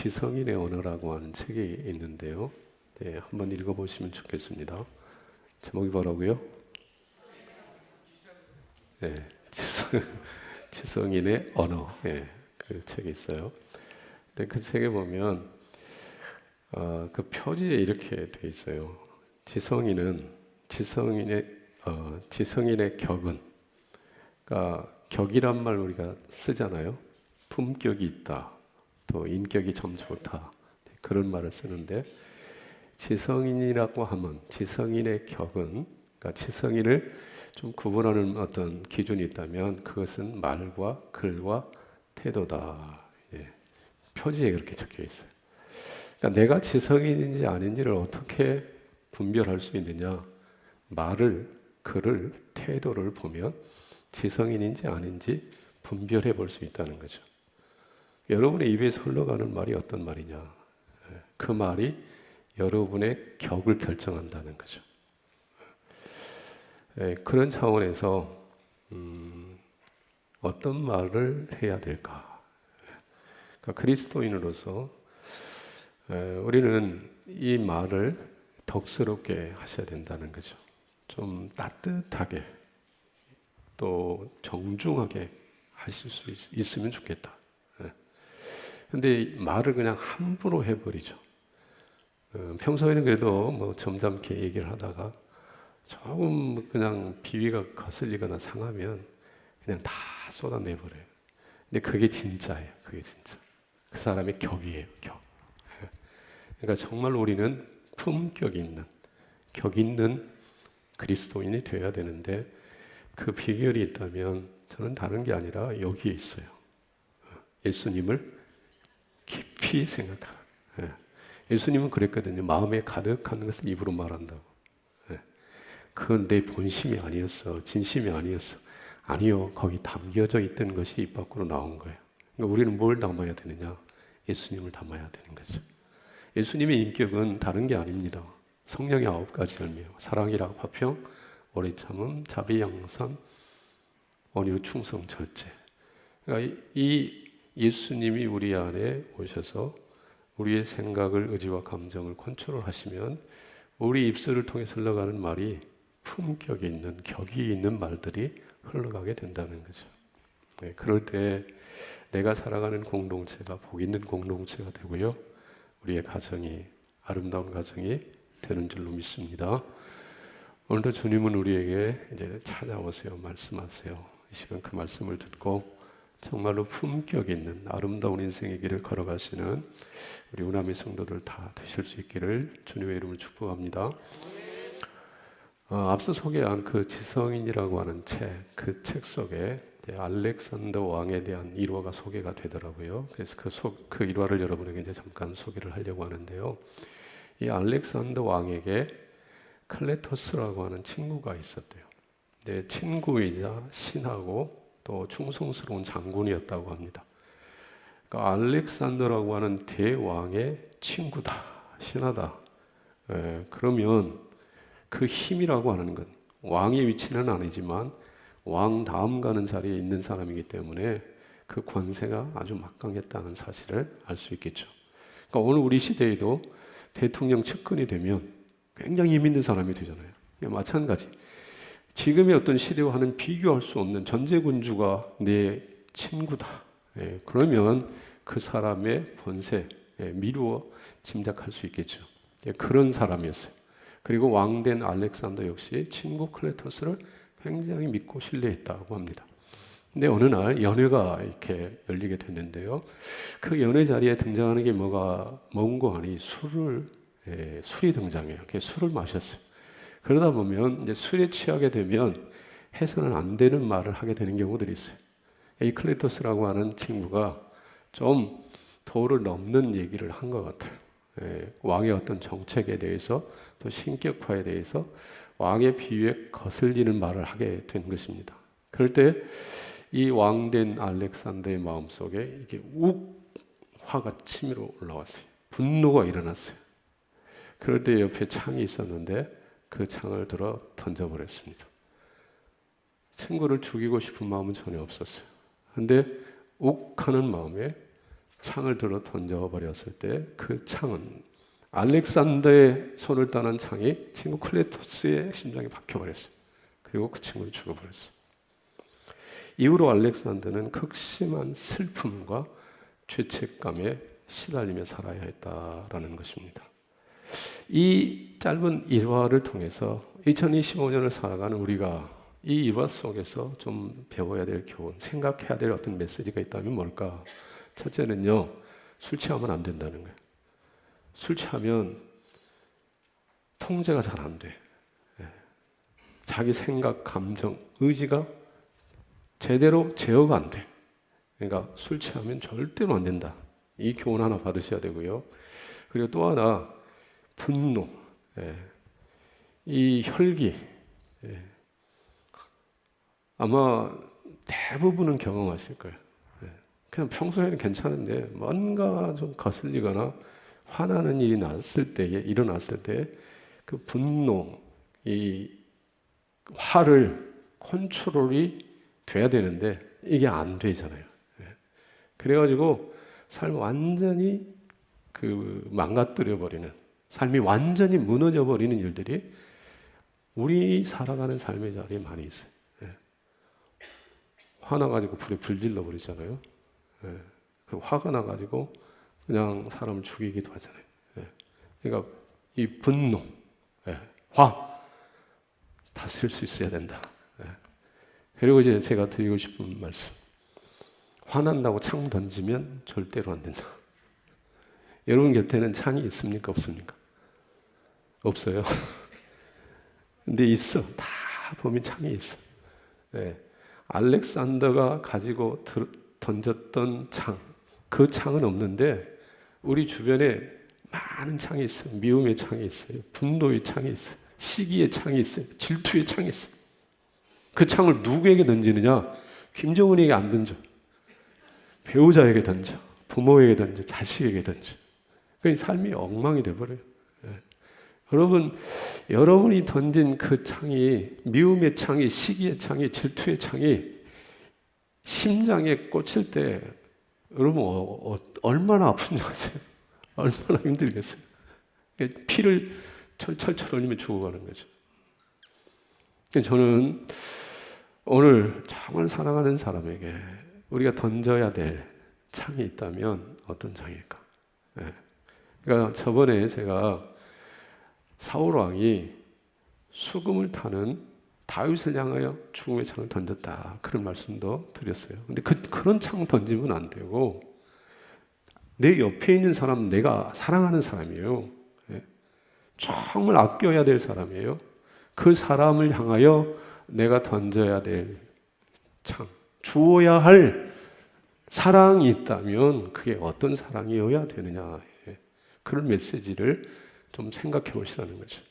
지성인의 언어라고 하는 책이 있는데요. 네, 한번 읽어보시면 좋겠습니다. 제목이 뭐라고요? 네, 지성인의 언어. 네, 그 책이 있어요. 근데 그 책에 보면 그 표지에 이렇게 돼 있어요. 지성인의 격은, 그러니까 격이란 말 우리가 쓰잖아요. 품격이 있다, 또 인격이 참 좋다, 그런 말을 쓰는데, 지성인이라고 하면 지성인의 격은, 그러니까 지성인을 좀 구분하는 어떤 기준이 있다면 그것은 말과 글과 태도다. 예, 표지에 그렇게 적혀 있어요. 그러니까 내가 지성인인지 아닌지를 어떻게 분별할 수 있느냐? 말을, 글을, 태도를 보면 지성인인지 아닌지 분별해 볼 수 있다는 거죠. 여러분의 입에서 흘러가는 말이 어떤 말이냐? 그 말이 여러분의 격을 결정한다는 거죠. 그런 차원에서 어떤 말을 해야 될까? 그러니까 그리스도인으로서 우리는 이 말을 덕스럽게 하셔야 된다는 거죠. 좀 따뜻하게 또 정중하게 하실 수 있으면 좋겠다. 근데 말을 그냥 함부로 해버리죠. 평소에는 그래도 뭐 점잖게 얘기를 하다가 조금 그냥 비위가 거슬리거나 상하면 그냥 다 쏟아내버려요. 근데 그게 진짜예요. 그게 진짜. 그 사람의 격이에요. 격. 그러니까 정말 우리는 품격 있는, 격 있는 그리스도인이 되어야 되는데, 그 비결이 있다면 저는 다른 게 아니라 여기에 있어요. 예수님을 깊이 생각하라. 예수님은 그랬거든요. 마음에 가득한 것을 입으로 말한다고. 그건 내 본심이 아니었어. 진심이 아니었어. 아니요. 거기 담겨져 있던 것이 입 밖으로 나온 거예요. 그러니까 우리는 뭘 담아야 되느냐? 예수님을 담아야 되는 거죠. 예수님의 인격은 다른 게 아닙니다. 성령의 9가지 열매, 사랑이라 화평, 오래 참음, 자비 양선, 온유 충성 절제. 그러니까 이 예수님이 우리 안에 오셔서 우리의 생각을, 의지와 감정을 컨트롤하시면 우리 입술을 통해 흘러가는 말이 품격이 있는, 격이 있는 말들이 흘러가게 된다는 거죠. 그럴 때 내가 살아가는 공동체가 복 있는 공동체가 되고요. 우리의 가정이 아름다운 가정이 되는 줄로 믿습니다. 오늘도 주님은 우리에게 이제 찾아오세요. 말씀하세요. 이 시간 그 말씀을 듣고 정말로 품격 있는 아름다운 인생의 길을 걸어가시는 우리 우남의 성도들 다 되실 수 있기를 주님의 이름으로 축복합니다. 앞서 소개한 그 지성인이라고 하는 책, 그 책 속에 알렉산더 왕에 대한 일화가 소개가 되더라고요. 그래서 그 일화를 여러분에게 이제 잠깐 소개를 하려고 하는데요. 이 알렉산더 왕에게 클레토스라고 하는 친구가 있었대요. 네, 친구이자 신하고 또 충성스러운 장군이었다고 합니다. 그러니까 알렉산더라고 하는 대왕의 친구다, 신하다. 그러면 그 힘이라고 하는 건 왕의 위치는 아니지만 왕 다음 가는 자리에 있는 사람이기 때문에 그 권세가 아주 막강했다는 사실을 알 수 있겠죠. 그러니까 오늘 우리 시대에도 대통령 측근이 되면 굉장히 힘 있는 사람이 되잖아요. 마찬가지. 지금의 어떤 시대와는 비교할 수 없는 전제군주가 내 친구다. 그러면 그 사람의 권세, 미루어 짐작할 수 있겠죠. 그런 사람이었어요. 그리고 왕된 알렉산더 역시 친구 클레토스를 굉장히 믿고 신뢰했다고 합니다. 근데 어느 날 연회가 이렇게 열리게 됐는데요. 그 연회 자리에 등장하는 게 뭔고 하니 술이 등장해요. 술을 마셨어요. 그러다 보면 이제 술에 취하게 되면 해서는 안 되는 말을 하게 되는 경우들이 있어요. 이 클레토스라고 하는 친구가 좀 도를 넘는 얘기를 한 것 같아요. 왕의 어떤 정책에 대해서 또 신격화에 대해서 왕의 비위에 거슬리는 말을 하게 된 것입니다. 그럴 때 이 왕된 알렉산더의 마음속에 이게 화가 치밀어 올라왔어요. 분노가 일어났어요. 그럴 때 옆에 창이 있었는데 그 창을 들어 던져버렸습니다. 친구를 죽이고 싶은 마음은 전혀 없었어요. 그런데 욱하는 마음에 창을 들어 던져버렸을 때 그 창은 알렉산더의 손을 떠난 창이 친구 클레토스의 심장에 박혀버렸어요. 그리고 그 친구는 죽어버렸어요. 이후로 알렉산더는 극심한 슬픔과 죄책감에 시달리며 살아야 했다라는 것입니다. 이 짧은 일화를 통해서 2025년을 살아가는 우리가 이 일화 속에서 좀 배워야 될 교훈, 생각해야 될 어떤 메시지가 있다면 뭘까? 첫째는요, 술 취하면 안 된다는 거예요. 술 취하면 통제가 잘 안 돼. 자기 생각, 감정, 의지가 제대로 제어가 안 돼. 그러니까 술 취하면 절대로 안 된다. 이 교훈 하나 받으셔야 되고요. 그리고 또 하나, 분노, 이 혈기, 아마 대부분은 경험하실 거예요. 그냥 평소에는 괜찮은데 뭔가 좀 거슬리거나 화나는 일이 일어났을 때 그 분노, 이 화를 컨트롤이 돼야 되는데 이게 안 되잖아요. 그래가지고 삶을 완전히 망가뜨려 버리는, 삶이 완전히 무너져 버리는 일들이 우리 살아가는 삶의 자리에 많이 있어요. 화나가지고 불에 불질러 버리잖아요. 화가 나가지고 그냥 사람을 죽이기도 하잖아요. 그러니까 이 분노, 화 다스릴 수 있어야 된다. 그리고 이제 제가 드리고 싶은 말씀, 화난다고 창 던지면 절대로 안 된다. 여러분 곁에는 창이 있습니까? 없습니까? 없어요. 근데 있어. 다 보면 창이 있어. 알렉산더가 가지고 던졌던 창, 그 창은 없는데 우리 주변에 많은 창이 있어요. 미움의 창이 있어요. 분노의 창이 있어요. 시기의 창이 있어요. 질투의 창이 있어요. 그 창을 누구에게 던지느냐? 김정은에게 안 던져. 배우자에게 던져. 부모에게 던져. 자식에게 던져. 그러니까 삶이 엉망이 돼버려요. 여러분이 던진 그 창이, 미움의 창이, 시기의 창이, 질투의 창이 심장에 꽂힐 때 여러분 얼마나 아픈지 아세요? 얼마나 힘들겠어요? 피를 철철철 흘리며 죽어가는 거죠. 저는 오늘 정말 사랑하는 사람에게 우리가 던져야 될 창이 있다면 어떤 창일까? 그러니까 저번에 제가 사울 왕이 수금을 타는 다윗을 향하여 죽음의 창을 던졌다, 그런 말씀도 드렸어요. 근데 그런 창 던지면 안 되고, 내 옆에 있는 사람은 내가 사랑하는 사람이에요. 정말 아껴야 될 사람이에요. 그 사람을 향하여 내가 던져야 될 창, 주어야 할 사랑이 있다면 그게 어떤 사랑이어야 되느냐, 그런 메시지를 좀 생각해 보시라는 거죠.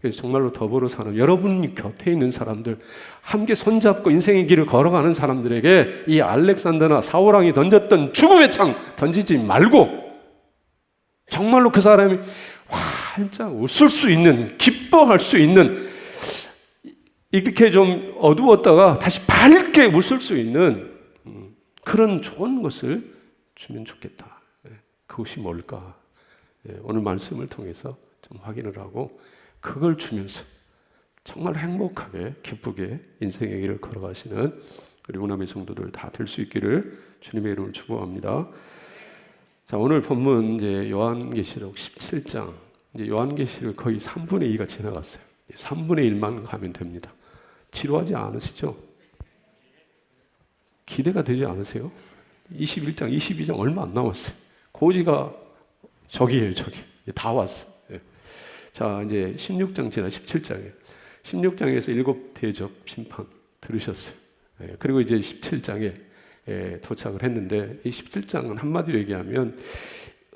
그래서 정말로 더불어 사는 여러분 곁에 있는 사람들, 함께 손잡고 인생의 길을 걸어가는 사람들에게 이 알렉산더나 사울왕이 던졌던 죽음의 창 던지지 말고, 정말로 그 사람이 활짝 웃을 수 있는, 기뻐할 수 있는, 이렇게 좀 어두웠다가 다시 밝게 웃을 수 있는 그런 좋은 것을 주면 좋겠다. 그것이 뭘까? 오늘 말씀을 통해서 좀 확인을 하고 그걸 주면서 정말 행복하게 기쁘게 인생의 길을 걸어가시는 우리 우남의 성도들 다 될 수 있기를 주님의 이름으로 축복합니다. 자, 오늘 본문 이제 요한계시록 17장, 이제 요한계시록 거의 3분의 2가 지나갔어요. 3분의 1만 가면 됩니다. 지루하지 않으시죠? 기대가 되지 않으세요? 21장, 22장 얼마 안 남았어요. 고지가 저기예요, 저기. 다 왔어. 자, 이제 16장 지나 17장에 16장에서 7 대접 심판 들으셨어요. 그리고 이제 17장에 도착을 했는데, 이 17장은 한마디로 얘기하면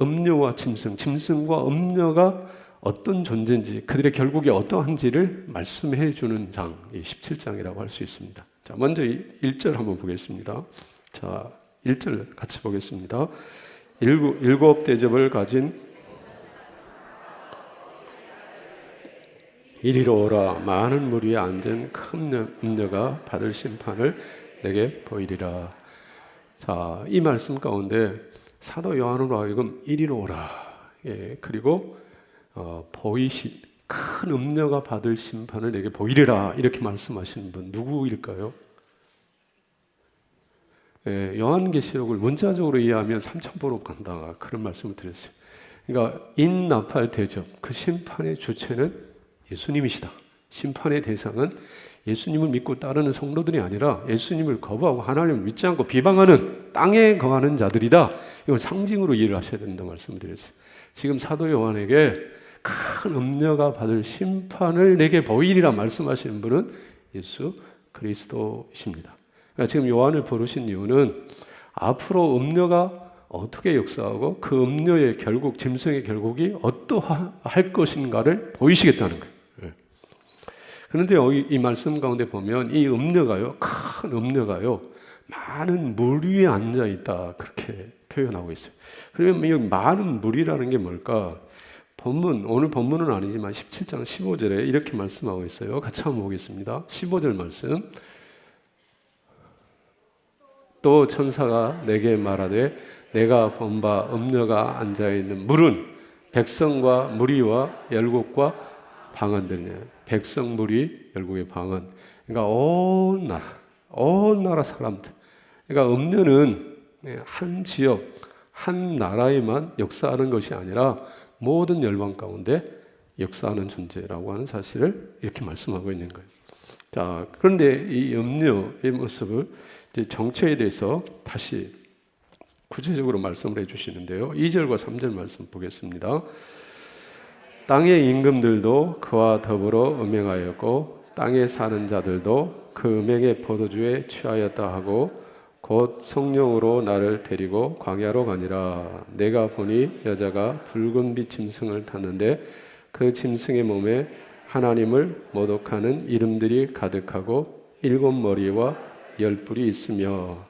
음녀와 짐승과 음녀가 어떤 존재인지, 그들의 결국이 어떠한지를 말씀해 주는 장, 이 17장이라고 할 수 있습니다. 자, 먼저 1절 한번 보겠습니다. 자, 1절 같이 보겠습니다. 7 대접을 가진 이리로 오라. 많은 물 위에 앉은 큰 음녀가 받을 심판을 내게 보이리라. 자, 이 말씀 가운데 사도 요한으로 하여금 이리로 오라. 예, 그리고 큰 음녀가 받을 심판을 내게 보이리라 이렇게 말씀하시는 분 누구일까요? 예, 요한계시록을 문자적으로 이해하면 삼천포로 간다 그런 말씀을 드렸어요. 그러니까 인나팔 대접 그 심판의 주체는 예수님이시다. 심판의 대상은 예수님을 믿고 따르는 성도들이 아니라 예수님을 거부하고 하나님을 믿지 않고 비방하는 땅에 거하는 자들이다. 이걸 상징으로 이해를 하셔야 된다고 말씀을 드렸어요. 지금 사도 요한에게 큰 음녀가 받을 심판을 내게 보이리라 말씀하시는 분은 예수 그리스도이십니다. 그러니까 지금 요한을 부르신 이유는 앞으로 음녀가 어떻게 역사하고 그 음녀의 결국 짐승의 결국이 어떠할 것인가를 보이시겠다는 거예요. 그런데 이 말씀 가운데 보면 이 음녀가요, 큰 음녀가요, 많은 물 위에 앉아 있다 그렇게 표현하고 있어요. 그러면 이 많은 물이라는 게 뭘까? 오늘 본문은 아니지만 17장 15절에 이렇게 말씀하고 있어요. 같이 한번 보겠습니다. 15절 말씀. 또 천사가 내게 말하되 내가 본 바 음녀가 앉아있는 물은 백성과 무리와 열국과 방언들이냐. 백성, 무리, 열국의 방언. 그러니까 온 나라 사람들. 그러니까 음녀는 한 지역, 한 나라에만 역사하는 것이 아니라 모든 열방 가운데 역사하는 존재라고 하는 사실을 이렇게 말씀하고 있는 거예요. 자, 그런데 이 음녀의 모습을 이제 정체에 대해서 다시 구체적으로 말씀을 해주시는데요. 2절과 3절 말씀 보겠습니다. 땅의 임금들도 그와 더불어 음행하였고 땅에 사는 자들도 그 음행의 포도주에 취하였다 하고 곧 성령으로 나를 데리고 광야로 가니라. 내가 보니 여자가 붉은 빛 짐승을 탔는데 그 짐승의 몸에 하나님을 모독하는 이름들이 가득하고 7머리와 10뿔이 있으며.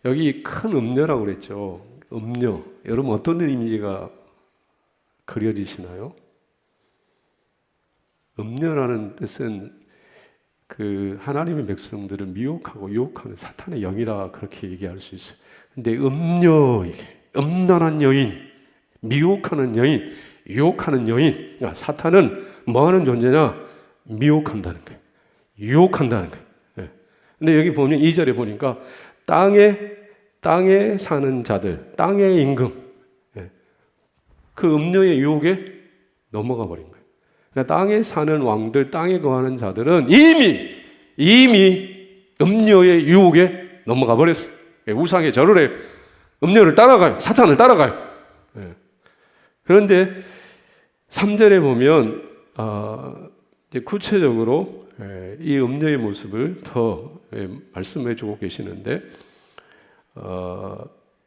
여기 큰 음녀라고 그랬죠. 음녀. 여러분 어떤 이미지가 그려지시나요? 음녀라는 뜻은 그 하나님의 백성들을 미혹하고 유혹하는 사탄의 영이라 그렇게 얘기할 수 있어요. 근데 음녀, 음란한 여인, 미혹하는 여인, 유혹하는 여인. 그러니까 사탄은 뭐 하는 존재냐? 미혹한다는 거예요. 유혹한다는 거예요. 네. 근데 여기 보면 2절에 보니까 땅에 사는 자들, 땅의 임금, 네. 그 음녀의 유혹에 넘어가 버린 거예요. 그러니까 땅에 사는 왕들, 땅에 거하는 자들은 이미 음녀의 유혹에 넘어가 버렸어요. 우상에 절을 해요. 음녀를 따라가요. 사탄을 따라가요. 그런데 3절에 보면 이제 구체적으로 이 음녀의 모습을 더 말씀해 주고 계시는데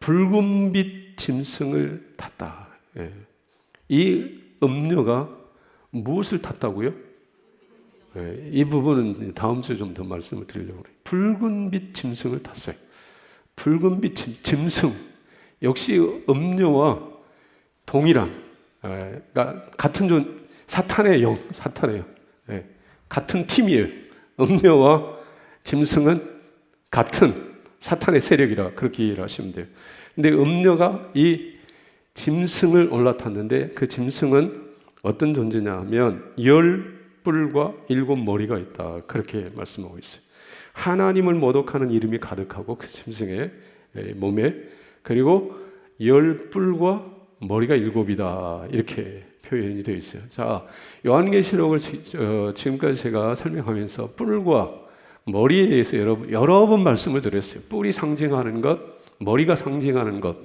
붉은빛 짐승을 탔다. 이 음녀가 무엇을 탔다고요? 이 부분은 다음 주에 좀 더 말씀을 드리려고 해요. 붉은빛 짐승을 탔어요. 붉은빛 짐승 역시 음녀와 동일한, 그러니까 같은 사탄의 영, 같은 팀이에요. 음녀와 짐승은 같은 사탄의 세력이라 그렇게 이해를 하시면 돼요. 근데 음녀가 이 짐승을 올라탔는데 그 짐승은 어떤 존재냐 하면 10뿔과 7머리가 있다 그렇게 말씀하고 있어요. 하나님을 모독하는 이름이 가득하고 그 짐승의 몸에, 그리고 10뿔과 머리가 7이다 이렇게 표현이 되어 있어요. 자, 요한계시록을 지금까지 제가 설명하면서 뿔과 머리에 대해서 여러 번 말씀을 드렸어요. 뿔이 상징하는 것, 머리가 상징하는 것,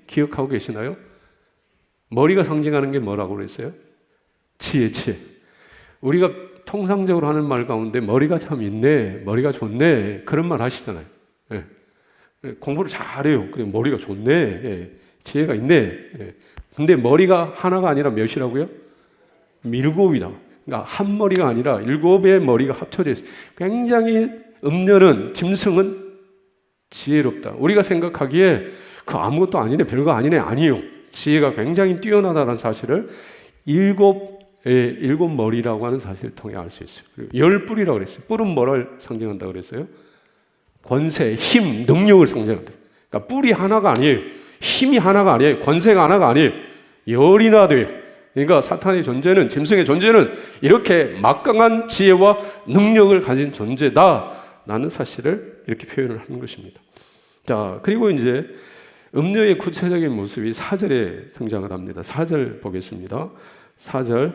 기억하고 계시나요? 머리가 상징하는 게 뭐라고 그랬어요? 지혜. 우리가 통상적으로 하는 말 가운데 머리가 참 있네, 머리가 좋네 그런 말 하시잖아요. 예. 공부를 잘해요. 그래 머리가 좋네, 예. 지혜가 있네. 예. 근데 머리가 하나가 아니라 몇이라고요? 7이다. 그러니까 한 머리가 아니라 7의 머리가 합쳐져 있어요. 굉장히 음녀는, 짐승은 지혜롭다. 우리가 생각하기에 그 아무것도 아니네, 별거 아니네, 아니에요. 지혜가 굉장히 뛰어나다는 사실을 7머리라고 하는 사실을 통해 알 수 있어요. 그리고 10뿔이라고 그랬어요. 뿔은 뭐를 상징한다고 그랬어요? 권세, 힘, 능력을 상징한다. 그러니까 뿔이 하나가 아니에요. 힘이 하나가 아니에요. 권세가 하나가 아니에요. 열이나 돼요. 그러니까 사탄의 존재는, 짐승의 존재는 이렇게 막강한 지혜와 능력을 가진 존재다라는 사실을 이렇게 표현을 하는 것입니다. 자, 그리고 이제 음녀의 구체적인 모습이 4절에 등장을 합니다. 4절 보겠습니다. 4절,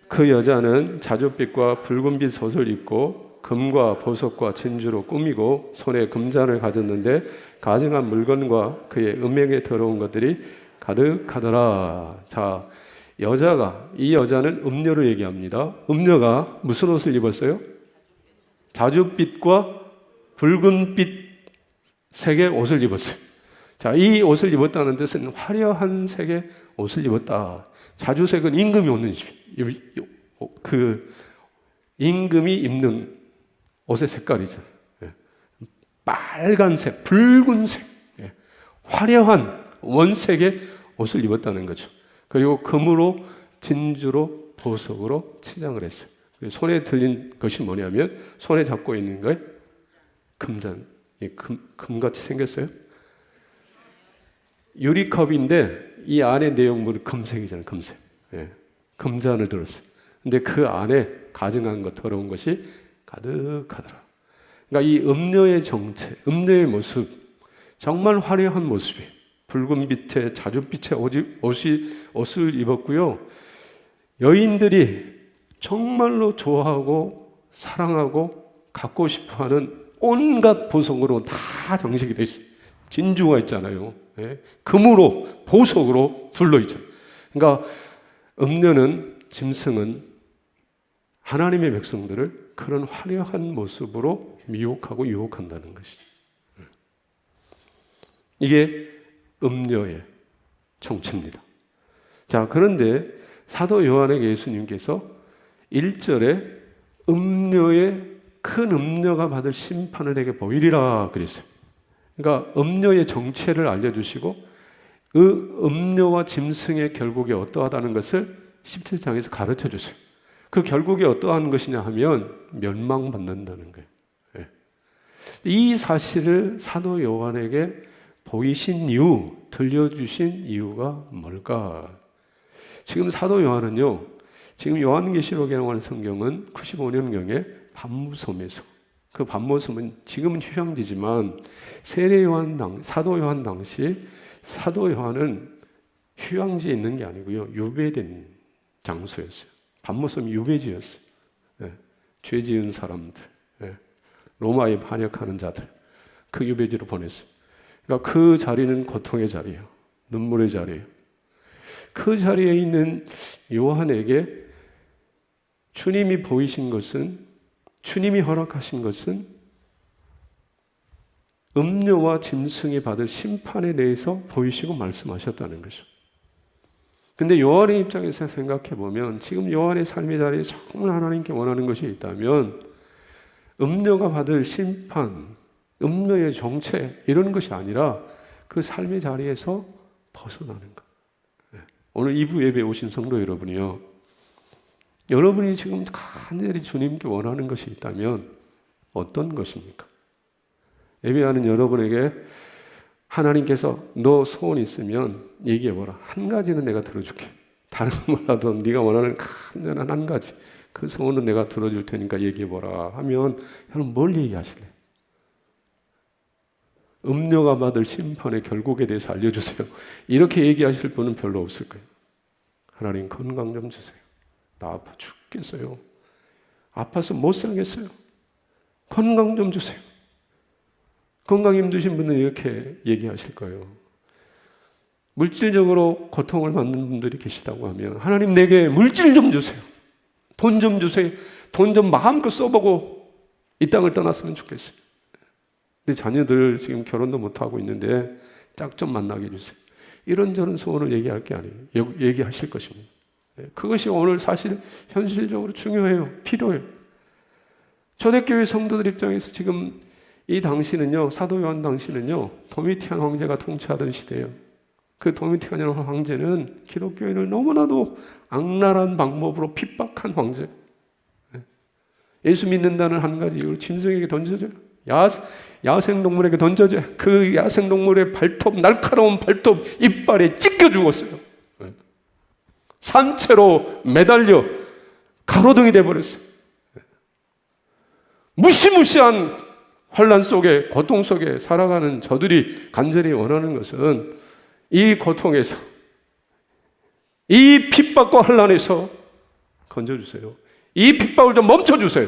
그 여자는 자줏빛과 붉은빛 옷을 입고 금과 보석과 진주로 꾸미고 손에 금잔을 가졌는데 가증한 물건과 그의 음행에 더러운 것들이 가득하더라. 자, 이 여자는 음녀를 얘기합니다. 음녀가 무슨 옷을 입었어요? 자줏빛과 붉은빛 색의 옷을 입었어요. 자, 이 옷을 입었다는 뜻은 화려한 색의 옷을 입었다. 자주색은 임금이 옷는 그 임금이 입는 옷의 색깔이죠. 빨간색, 붉은색, 화려한 원색의 옷을 입었다는 거죠. 그리고 금으로, 진주로, 보석으로 치장을 했어요. 손에 들린 것이 뭐냐면 손에 잡고 있는 거에 금잔, 금같이 생겼어요. 유리컵인데 이 안에 내용물은 금색이잖아요. 금색. 금잔을 들었어요. 근데 그 안에 가증한 것, 더러운 것이 가득하더라. 그러니까 이 음녀의 정체, 음녀의 모습, 정말 화려한 모습이에요. 붉은빛의 자줏빛의 옷을 입었고요. 여인들이 정말로 좋아하고 사랑하고 갖고 싶어하는 온갖 보석으로 다 장식이 되어 있어요. 진주가 있잖아요. 금으로, 보석으로 둘러있잖아요. 그러니까 음녀는, 짐승은 하나님의 백성들을 그런 화려한 모습으로 미혹하고 유혹한다는 것이죠. 이게 음녀의 정체입니다. 자, 그런데 사도 요한에게 예수님께서 1절에 음녀의 큰 음녀가 받을 심판을 내게 보이리라 그랬어요. 그러니까 음녀의 정체를 알려주시고 그 음녀와 짐승의 결국이 어떠하다는 것을 17장에서 가르쳐 주세요. 그 결국이 어떠한 것이냐 하면 멸망받는다는 거예요. 이 사실을 사도 요한에게 보이신 이유, 들려주신 이유가 뭘까? 지금 사도 요한은요, 지금 요한계시록에 나오는 성경은 95년경에 반모섬에서, 그 반모섬은 지금은 휴양지지만 사도 요한 당시 사도 요한은 휴양지에 있는 게 아니고요, 유배된 장소였어요. 반모섬이 유배지였어요. 죄 지은 사람들, 로마에 반역하는 자들, 그 유배지로 보냈어요. 그러니까 그 자리는 고통의 자리예요. 눈물의 자리예요. 그 자리에 있는 요한에게 주님이 보이신 것은, 주님이 허락하신 것은 음녀와 짐승이 받을 심판에 대해서 보이시고 말씀하셨다는 거죠. 근데 요한의 입장에서 생각해 보면 지금 요한의 삶의 자리에 정말 하나님께 원하는 것이 있다면 음녀가 받을 심판, 음녀의 정체 이런 것이 아니라 그 삶의 자리에서 벗어나는 것. 오늘 2부 예배에 오신 성도 여러분이요, 여러분이 지금 간절히 주님께 원하는 것이 있다면 어떤 것입니까? 예배하는 여러분에게 하나님께서 너 소원 있으면 얘기해보라. 한 가지는 내가 들어줄게. 다른 건 몰라도 네가 원하는 간절한 한 가지, 그 소원은 내가 들어줄 테니까 얘기해보라 하면 여러분 뭘 얘기하실래요? 음녀가 받을 심판의 결국에 대해서 알려주세요. 이렇게 얘기하실 분은 별로 없을 거예요. 하나님 건강 좀 주세요. 나 아파 죽겠어요. 아파서 못 살겠어요. 건강 좀 주세요. 건강 힘드신 분은 이렇게 얘기하실 거예요. 물질적으로 고통을 받는 분들이 계시다고 하면 하나님 내게 물질 좀 주세요. 돈 좀 주세요. 돈 좀 마음껏 써보고 이 땅을 떠났으면 좋겠어요. 내 자녀들 지금 결혼도 못하고 있는데 짝 좀 만나게 해주세요. 이런저런 소원을 얘기할 게 아니에요. 얘기하실 것입니다. 그것이 오늘 사실 현실적으로 중요해요. 필요해요. 초대교회 성도들 입장에서 지금 이 당시는요, 사도 요한 당시는요, 도미티안 황제가 통치하던 시대예요. 그 도미티안 황제는 기독교인을 너무나도 악랄한 방법으로 핍박한 황제. 예수 믿는다는 한 가지 이유로 짐승에게 던져져요. 야생동물에게 던져져 그 야생동물의 발톱, 날카로운 발톱 이빨에 찢겨 죽었어요. 산채로 매달려 가로등이 되어버렸어요. 무시무시한 환난 속에, 고통 속에 살아가는 저들이 간절히 원하는 것은 이 고통에서, 이 핍박과 환난에서 건져주세요. 이 핍박을 좀 멈춰주세요.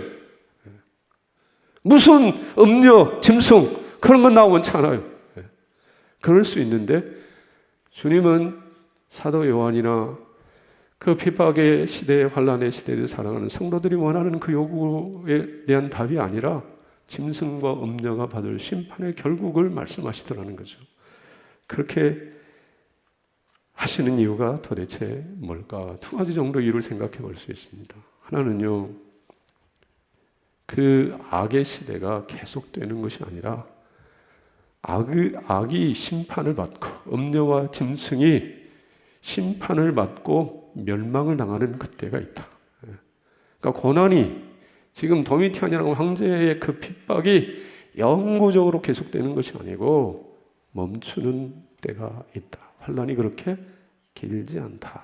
무슨 음료, 짐승 그런 건 나 원치 않아요. 그럴 수 있는데 주님은 사도 요한이나 그 핍박의 시대에, 환난의 시대를 살아가는 성도들이 원하는 그 요구에 대한 답이 아니라 짐승과 음녀가 받을 심판의 결국을 말씀하시더라는 거죠. 그렇게 하시는 이유가 도대체 뭘까? 두 가지 정도 이유를 생각해 볼 수 있습니다. 하나는요, 그 악의 시대가 계속되는 것이 아니라 악이 심판을 받고 음녀와 짐승이 심판을 받고 멸망을 당하는 그때가 있다. 그러니까 고난이, 지금 도미티안이라는 황제의 그 핍박이 영구적으로 계속되는 것이 아니고 멈추는 때가 있다. 환난이 그렇게 길지 않다.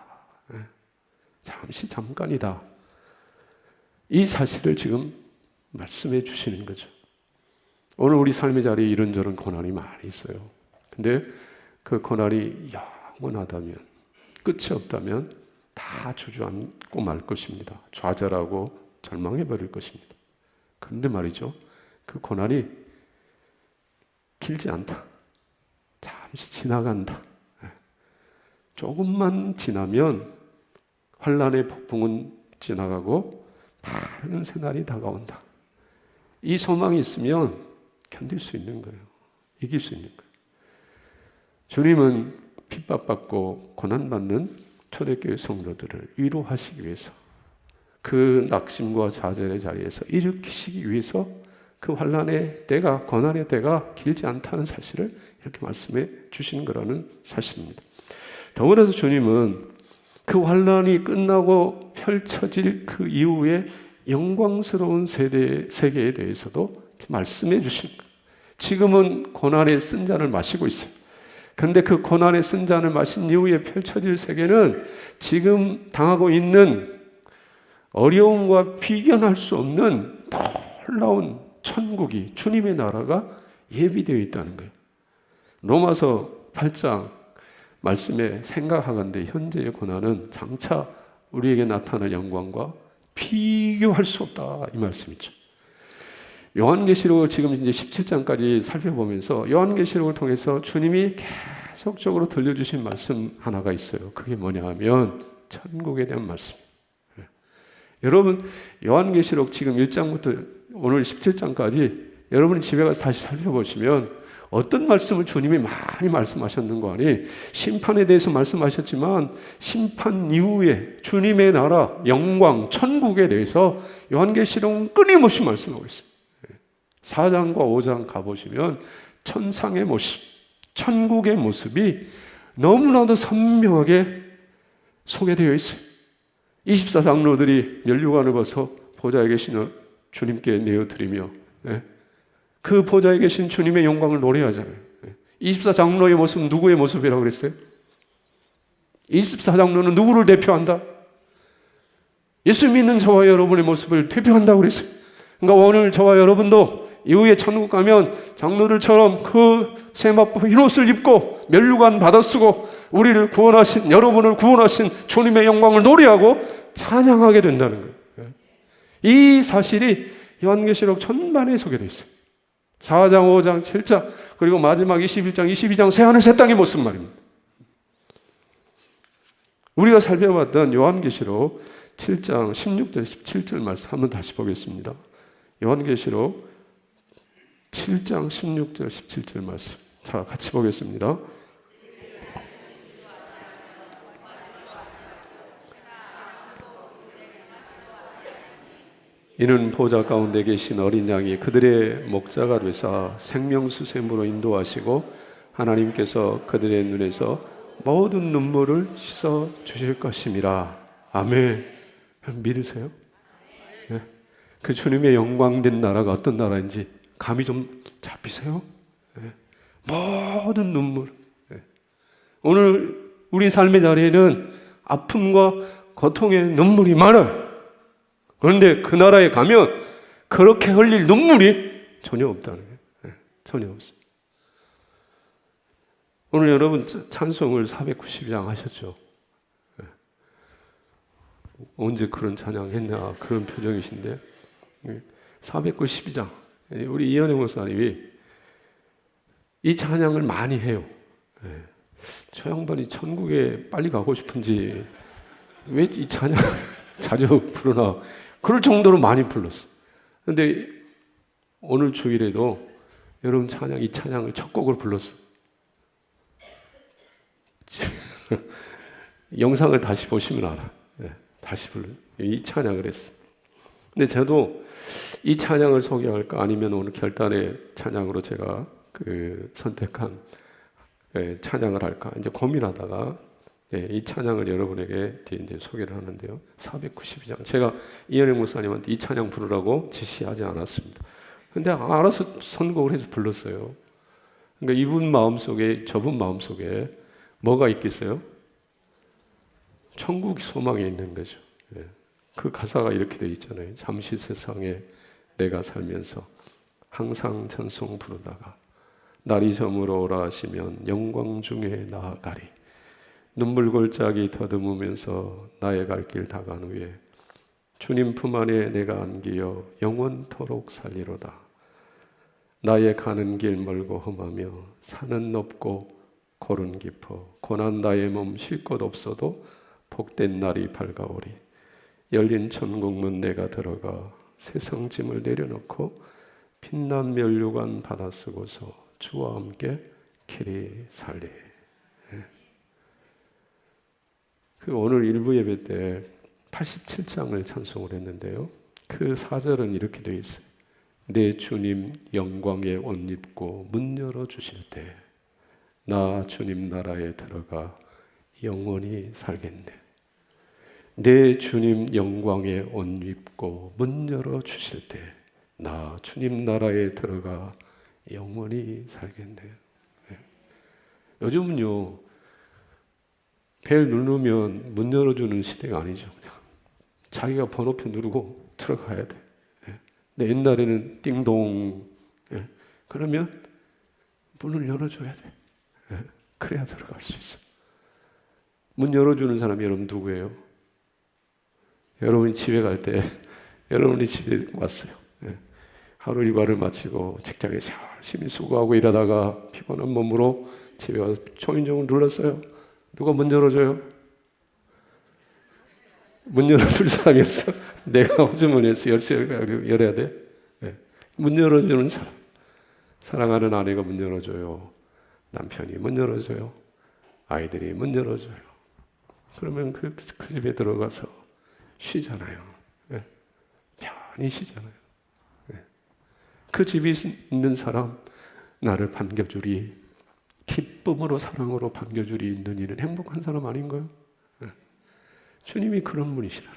잠시 잠깐이다. 이 사실을 지금 말씀해 주시는 거죠. 오늘 우리 삶의 자리에 이런저런 고난이 많이 있어요. 근데 그 고난이 영원하다면, 끝이 없다면 다 주저앉고 말 것입니다. 좌절하고 절망해 버릴 것입니다. 그런데 말이죠, 그 고난이 길지 않다. 잠시 지나간다. 조금만 지나면 환난의 폭풍은 지나가고 밝은 새날이 다가온다. 이 소망이 있으면 견딜 수 있는 거예요. 이길 수 있는 거예요. 주님은 핍박받고 고난받는 초대교회 성도들을 위로하시기 위해서, 그 낙심과 좌절의 자리에서 일으키시기 위해서 그 환난의 때가, 고난의 때가 길지 않다는 사실을 이렇게 말씀해 주시는 거라는 사실입니다. 더불어서 주님은 그 환난이 끝나고 펼쳐질 그 이후에 영광스러운 세계에 대해서도 말씀해 주신 거예요. 지금은 고난의 쓴 잔을 마시고 있어요. 그런데 그 고난의 쓴 잔을 마신 이후에 펼쳐질 세계는 지금 당하고 있는 어려움과 비견할 수 없는 놀라운 천국이, 주님의 나라가 예비되어 있다는 거예요. 로마서 8장 말씀에 생각하건대 현재의 고난은 장차 우리에게 나타날 영광과 비교할 수 없다, 이 말씀이죠. 요한계시록을 지금 이제 17장까지 살펴보면서 요한계시록을 통해서 주님이 계속적으로 들려주신 말씀 하나가 있어요. 그게 뭐냐 하면 천국에 대한 말씀. 여러분, 요한계시록 지금 1장부터 오늘 17장까지 여러분이 집에 가서 다시 살펴보시면 어떤 말씀을 주님이 많이 말씀하셨는 거 아니? 심판에 대해서 말씀하셨지만 심판 이후에 주님의 나라, 영광, 천국에 대해서 요한계시록은 끊임없이 말씀하고 있어요. 4장과 5장 가보시면 천상의 모습, 천국의 모습이 너무나도 선명하게 소개되어 있어요. 24장로들이 면류관을 벗어 보좌에 계시는 주님께 내어드리며 그 보좌에 계신 주님의 영광을 노래하잖아요. 24장로의 모습은 누구의 모습이라고 그랬어요? 24장로는 누구를 대표한다? 예수 믿는 저와 여러분의 모습을 대표한다고 그랬어요. 그러니까 오늘 저와 여러분도 이후에 천국 가면 장로들처럼 그 세마포 흰옷을 입고 면류관 받아쓰고 우리를 구원하신, 여러분을 구원하신 주님의 영광을 노래하고 찬양하게 된다는 거예요. 이 사실이 요한계시록 전반에 소개되어 있어요. 4장, 5장, 7장, 그리고 마지막 21장, 22장 새하늘 새 땅의 모습 말입니다. 우리가 살펴봤던 요한계시록 7장 16절, 17절 말씀 한번 다시 보겠습니다. 요한계시록 7장 16절, 17절 말씀. 자, 같이 보겠습니다. 이는 보좌 가운데 계신 어린 양이 그들의 목자가 되사 생명수샘으로 인도하시고 하나님께서 그들의 눈에서 모든 눈물을 씻어 주실 것임이라. 아멘. 믿으세요? 네. 그 주님의 영광된 나라가 어떤 나라인지 감이 좀 잡히세요? 예. 모든 눈물. 예. 오늘 우리 삶의 자리에는 아픔과 고통의 눈물이 많아요. 그런데 그 나라에 가면 그렇게 흘릴 눈물이 전혀 없다는 거예요. 예. 전혀 없어요. 오늘 여러분 찬송을 492장 하셨죠? 예. 언제 그런 찬양 했나 그런 표정이신데 492장 우리 이현영 목사님이 이 찬양을 많이 해요. 예. 저 양반이 천국에 빨리 가고 싶은지 왜 이 찬양을 자주 부르나 그럴 정도로 많이 불렀어. 근데 오늘 주일에도 여러분 이 찬양을 첫 곡으로 불렀어. 영상을 다시 보시면 알아. 네, 다시 이 찬양을 했어. 근데 저도 이 찬양을 소개할까 아니면 오늘 결단의 찬양으로 제가 선택한 찬양을 할까 이제 고민하다가 이 찬양을 여러분에게 이제 소개를 하는데요. 492장. 제가 이현영 목사님한테 이 찬양 부르라고 지시하지 않았습니다. 근데 알아서 선곡을 해서 불렀어요. 그러니까 이분 마음속에 저분 마음속에 뭐가 있겠어요? 천국 소망이 있는 거죠. 그 가사가 이렇게 되어 있잖아요. 잠시 세상에 내가 살면서 항상 찬송 부르다가 날이 저물어 오라 하시면 영광 중에 나아가리. 눈물 골짜기 더듬으면서 나의 갈 길 다간 후에 주님 품 안에 내가 안기어 영원토록 살리로다. 나의 가는 길 멀고 험하며 산은 높고 골은 깊어 고난 나의 몸 쉴 곳 없어도 복된 날이 밝아오리. 열린 천국문 내가 들어가 세상 짐을 내려놓고 빛난 면류관 받아 쓰고서 주와 함께 길이 살리. 오늘 일부 예배 때 87장을 찬송을 했는데요. 그 4절은 이렇게 되어 있어요. 내 주님 영광에 옷 입고 문 열어주실 때 나 주님 나라에 들어가 영원히 살겠네. 내 주님 영광에 옷 입고 문 열어주실 때 나 주님 나라에 들어가 영원히 살겠네. 요즘은요 벨 누르면 문 열어주는 시대가 아니죠. 그냥 자기가 번호표 누르고 들어가야 돼. 근데 옛날에는 띵동 그러면 문을 열어줘야 돼. 그래야 들어갈 수 있어. 문 열어주는 사람이 여러분 누구예요? 여러분이 집에 갈 때 여러분이 집에 왔어요. 하루 일과를 마치고 직장에서 열심히 수고하고 일하다가 피곤한 몸으로 집에 와서 초인종을 눌렀어요. 누가 문 열어줘요? 문 열어줄 사람이 없어. 내가 호주머니에서 열어야 돼. 문 열어주는 사람. 사랑하는 아내가 문 열어줘요. 남편이 문 열어줘요. 아이들이 문 열어줘요. 그러면 그 집에 들어가서 쉬잖아요. 편히 쉬잖아요. 그 집에 있는 사람 나를 반겨주리 기쁨으로 사랑으로 반겨주리 있는 이는 행복한 사람 아닌가요? 주님이 그런 분이시라.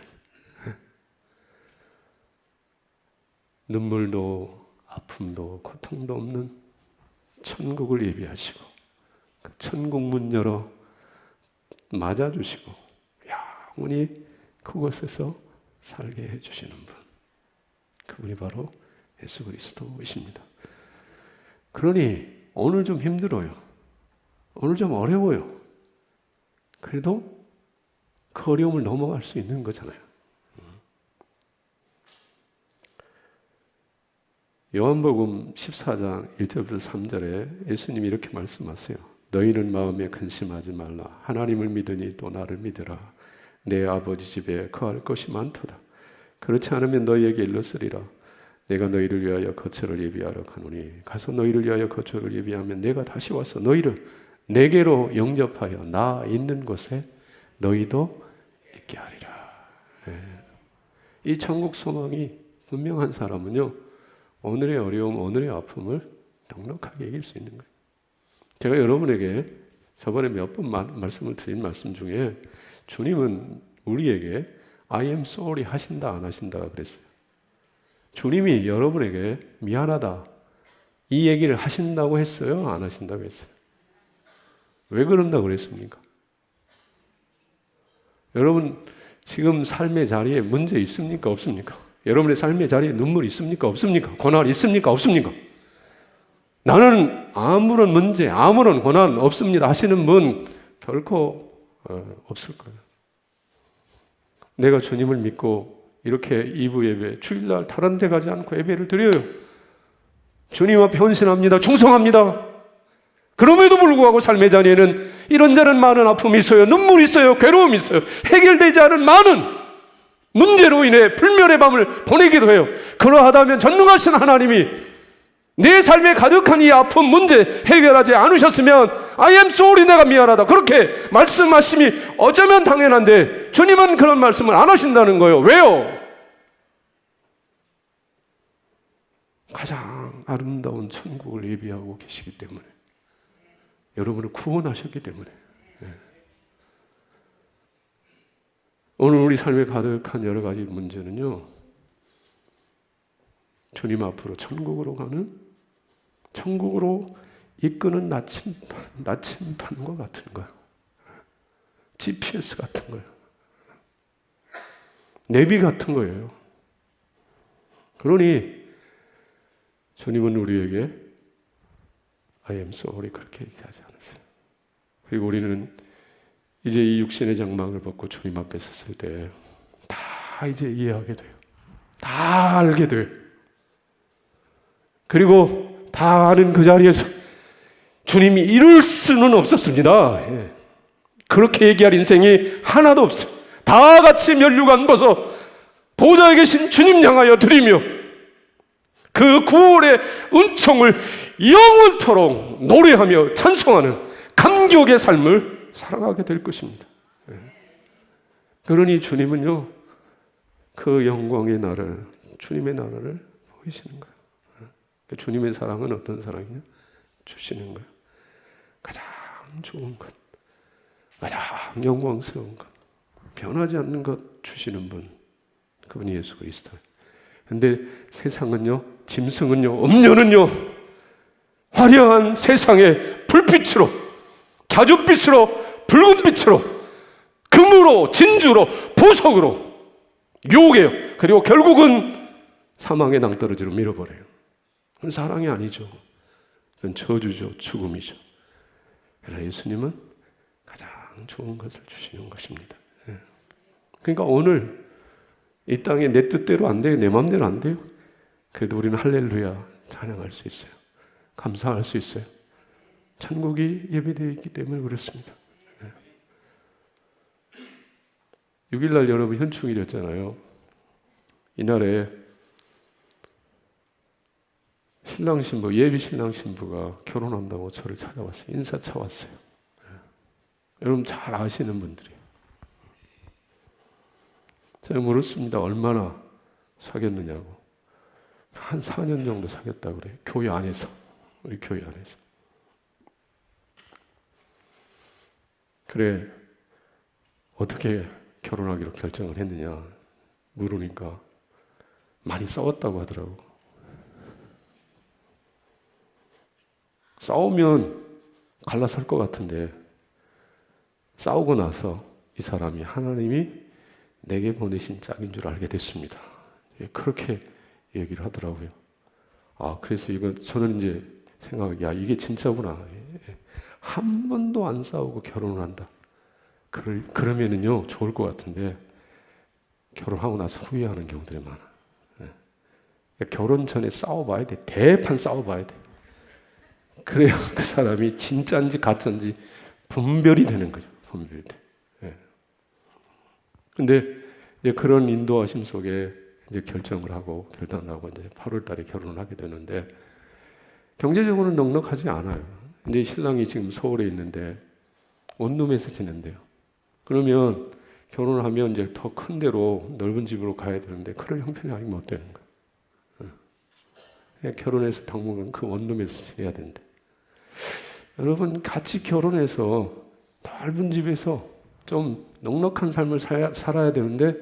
눈물도 아픔도 고통도 없는 천국을 예비하시고 그 천국 문 열어 맞아주시고 영원히 그곳에서 살게 해주시는 분, 그분이 바로 예수 그리스도이십니다. 그러니 오늘 좀 힘들어요. 오늘 좀 어려워요. 그래도 그 어려움을 넘어갈 수 있는 거잖아요. 요한복음 14장 1절부터 3절에 예수님이 이렇게 말씀하세요. 너희는 마음에 근심하지 말라. 하나님을 믿으니 또 나를 믿으라. 내 아버지 집에 거할 것이 많도다. 그렇지 않으면 너희에게 일렀으리라. 내가 너희를 위하여 거처를 예비하러 가노니 가서 너희를 위하여 거처를 예비하면 내가 다시 와서 너희를 내게로 영접하여 나 있는 곳에 너희도 있게 하리라. 이 천국 소망이 분명한 사람은요, 오늘의 어려움, 오늘의 아픔을 넉넉하게 이길 수 있는 거예요. 제가 여러분에게 저번에 몇 번 말씀을 드린 말씀 중에 주님은 우리에게 I am sorry 하신다 안 하신다가 그랬어요. 주님이 여러분에게 미안하다, 이 얘기를 하신다고 했어요? 안 하신다고 했어요? 왜 그런다고 그랬습니까? 여러분 지금 삶의 자리에 문제 있습니까? 없습니까? 여러분의 삶의 자리에 눈물 있습니까? 없습니까? 고난 있습니까? 없습니까? 나는 아무런 문제, 아무런 고난 없습니다 하시는 분 결코 없을 거예요. 내가 주님을 믿고 이렇게 2부 예배, 주일날 다른 데 가지 않고 예배를 드려요. 주님 앞에 헌신합니다. 충성합니다. 그럼에도 불구하고 삶의 자리에는 이런저런 많은 아픔이 있어요. 눈물이 있어요. 괴로움이 있어요. 해결되지 않은 많은 문제로 인해 불멸의 밤을 보내기도 해요. 그러하다면 전능하신 하나님이 내 삶에 가득한 이 아픔 문제 해결하지 않으셨으면 I am sorry, 내가 미안하다, 그렇게 말씀하심이 어쩌면 당연한데 주님은 그런 말씀을 안 하신다는 거예요. 왜요? 가장 아름다운 천국을 예비하고 계시기 때문에, 여러분을 구원하셨기 때문에. 오늘 우리 삶에 가득한 여러 가지 문제는요, 주님 앞으로 천국으로 가는, 천국으로 이끄는 나침반과 같은 거예요. GPS 같은 거예요. 내비 같은 거예요. 그러니 주님은 우리에게 I am sorry 그렇게 얘기하지 않았어요. 그리고 우리는 이제 이 육신의 장막을 벗고 주님 앞에 섰을 때 다 이제 이해하게 돼요. 다 알게 돼요. 그리고 다 아는 그 자리에서 주님이 이룰 수는 없었습니다. 그렇게 얘기할 인생이 하나도 없어요. 다 같이 면류관 벗어 보좌에 계신 주님 향하여 드리며 그 구원의 은총을 영원토록 노래하며 찬송하는 감격의 삶을 살아가게 될 것입니다. 그러니 주님은요, 그 영광의 나라를, 주님의 나라를 보이시는 거예요. 주님의 사랑은 어떤 사랑이냐? 주시는 거예요. 가장 좋은 것, 가장 영광스러운 것, 변하지 않는 것 주시는 분, 그분이 예수 그리스도예요. 근데 세상은요, 짐승은요, 음료는요, 화려한 세상의 불빛으로, 자줏빛으로, 붉은빛으로, 금으로, 진주로, 보석으로 유혹해요. 그리고 결국은 사망의 낭떠러지로 밀어버려요. 그건 사랑이 아니죠. 그건 저주죠. 죽음이죠. 그러나 예수님은 가장 좋은 것을 주시는 것입니다. 그러니까 오늘 이 땅에 내 뜻대로 안 돼요. 내 마음대로 안 돼요. 그래도 우리는 할렐루야 찬양할 수 있어요. 감사할 수 있어요. 천국이 예비되어 있기 때문에 그렇습니다. 6일날 여러분 현충일이었잖아요. 이날에 신랑 신부, 예비 신랑 신부가 결혼한다고 저를 찾아왔어요. 인사차 왔어요. 여러분 잘 아시는 분들이에요. 제가 물었습니다. 얼마나 사귀었느냐고. 한 4년 정도 사귀었다고 그래요. 교회 안에서. 우리 교회 안에서. 그래, 어떻게 결혼하기로 결정을 했느냐 물으니까 많이 싸웠다고 하더라고. 싸우면 갈라설 것 같은데 싸우고 나서 이 사람이 하나님이 내게 보내신 짝인 줄 알게 됐습니다. 그렇게 얘기를 하더라고요. 아, 그래서 이거 저는 이제 야, 이게 진짜구나. 한 번도 안 싸우고 결혼을 한다. 그러면은요, 좋을 것 같은데, 결혼하고 나서 후회하는 경우들이 많아. 결혼 전에 싸워봐야 돼. 대판 싸워봐야 돼. 그래야 그 사람이 진짜인지 가짜인지 분별이 되는 거죠. 분별이 돼. 근데 이제 그런 인도하심 속에 이제 결정을 하고, 결단을 하고, 이제 8월 달에 결혼을 하게 되는데, 경제적으로는 넉넉하지 않아요. 이제 신랑이 지금 서울에 있는데, 원룸에서 지낸대요. 그러면 결혼을 하면 이제 더 큰 데로 넓은 집으로 가야 되는데 그럴 형편이 아니면 못 되는 거예요. 결혼해서 당분간 그 원룸에서 지내야 된대. 여러분 같이 결혼해서 넓은 집에서 좀 넉넉한 삶을 살아야 되는데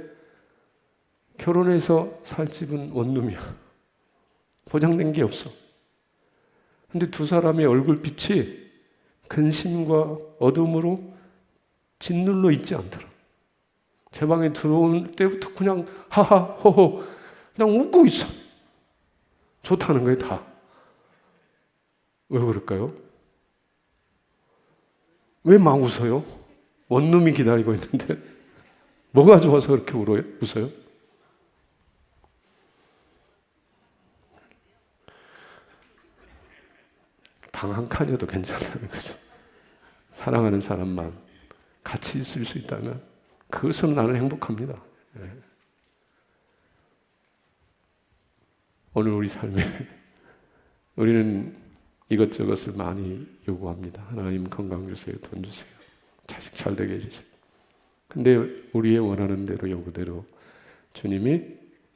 결혼해서 살 집은 원룸이야. 보장된 게 없어. 근데 두 사람의 얼굴빛이 근심과 어둠으로 짓눌러 있지 않더라. 제 방에 들어올 때부터 그냥 하하 호호 그냥 웃고 있어. 좋다는 거예요, 다. 왜 그럴까요? 왜 막 웃어요? 원룸이 기다리고 있는데 뭐가 좋아서 그렇게 웃어요? 방 한 칸이어도 괜찮다는 거죠. 사랑하는 사람만 같이 있을 수 있다면 그것은 나는 행복합니다. 오늘 우리 삶에 우리는 이것저것을 많이 요구합니다. 하나님 건강 주세요, 돈 주세요, 자식 잘 되게 해주세요. 근데 우리의 원하는 대로 요구대로 주님이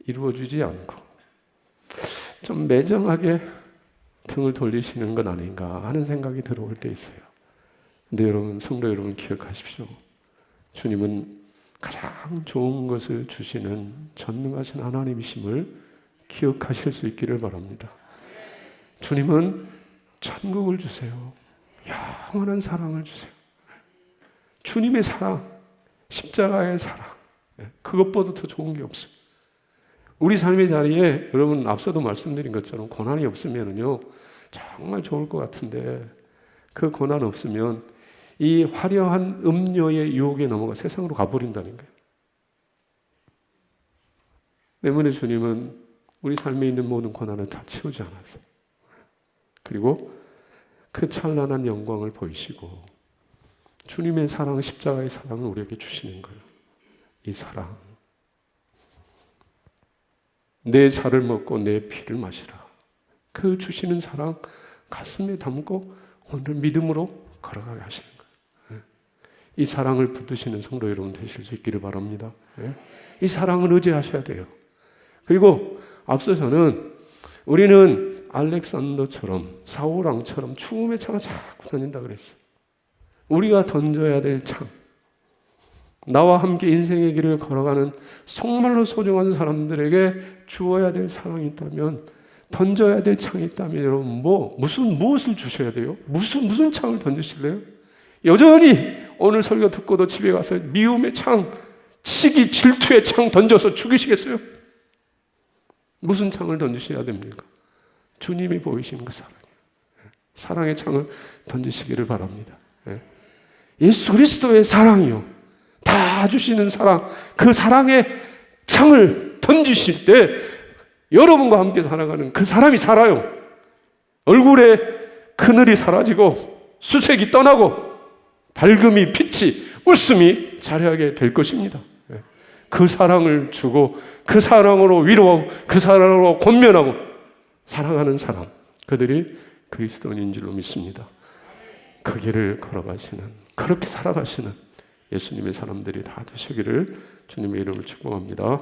이루어주지 않고 좀 매정하게 등을 돌리시는 건 아닌가 하는 생각이 들어올 때 있어요. 근데 여러분, 성도 여러분 기억하십시오. 주님은 가장 좋은 것을 주시는 전능하신 하나님이심을 기억하실 수 있기를 바랍니다. 주님은 천국을 주세요. 영원한 사랑을 주세요. 주님의 사랑, 십자가의 사랑, 그것보다 더 좋은 게 없어요. 우리 삶의 자리에 여러분 앞서도 말씀드린 것처럼 고난이 없으면요 정말 좋을 것 같은데 그 고난 없으면 이 화려한 음료의 유혹에 넘어가 세상으로 가버린다는 거예요. 때문에 주님은 우리 삶에 있는 모든 고난을 다 채우지 않았어요. 그리고 그 찬란한 영광을 보이시고 주님의 사랑, 십자가의 사랑을 우리에게 주시는 거예요. 이 사랑. 내 살을 먹고 내 피를 마시라. 그 주시는 사랑 가슴에 담고 오늘 믿음으로 걸어가게 하시는 거예요. 이 사랑을 붙드시는 성도 여러분 되실 수 있기를 바랍니다. 이 사랑을 의지하셔야 돼요. 그리고 앞서서는 우리는 알렉산더처럼 사울왕처럼 죽음의 창을 자꾸 던진다 그랬어요. 우리가 던져야 될 창, 나와 함께 인생의 길을 걸어가는 정말로 소중한 사람들에게 주어야 될 사랑이 있다면, 던져야 될 창이 있다면 여러분 무엇을 주셔야 돼요? 무슨 창을 던지실래요? 여전히 오늘 설교 듣고도 집에 가서 미움의 창, 시기, 질투의 창 던져서 죽이시겠어요? 무슨 창을 던지셔야 됩니까? 주님이 보이시는 그 사랑이에요. 사랑의 창을 던지시기를 바랍니다. 예수 그리스도의 사랑이요, 다 주시는 사랑, 그 사랑의 창을 던지실 때 여러분과 함께 살아가는 그 사람이 살아요. 얼굴에 그늘이 사라지고 수색이 떠나고 밝음이, 빛이, 웃음이 자리하게 될 것입니다. 그 사랑을 주고 그 사랑으로 위로하고 그 사랑으로 권면하고 사랑하는 사람, 그들이 그리스도인인 줄로 믿습니다. 그 길을 걸어가시는, 그렇게 살아가시는 예수님의 사람들이 다 되시기를 주님의 이름으로 축복합니다.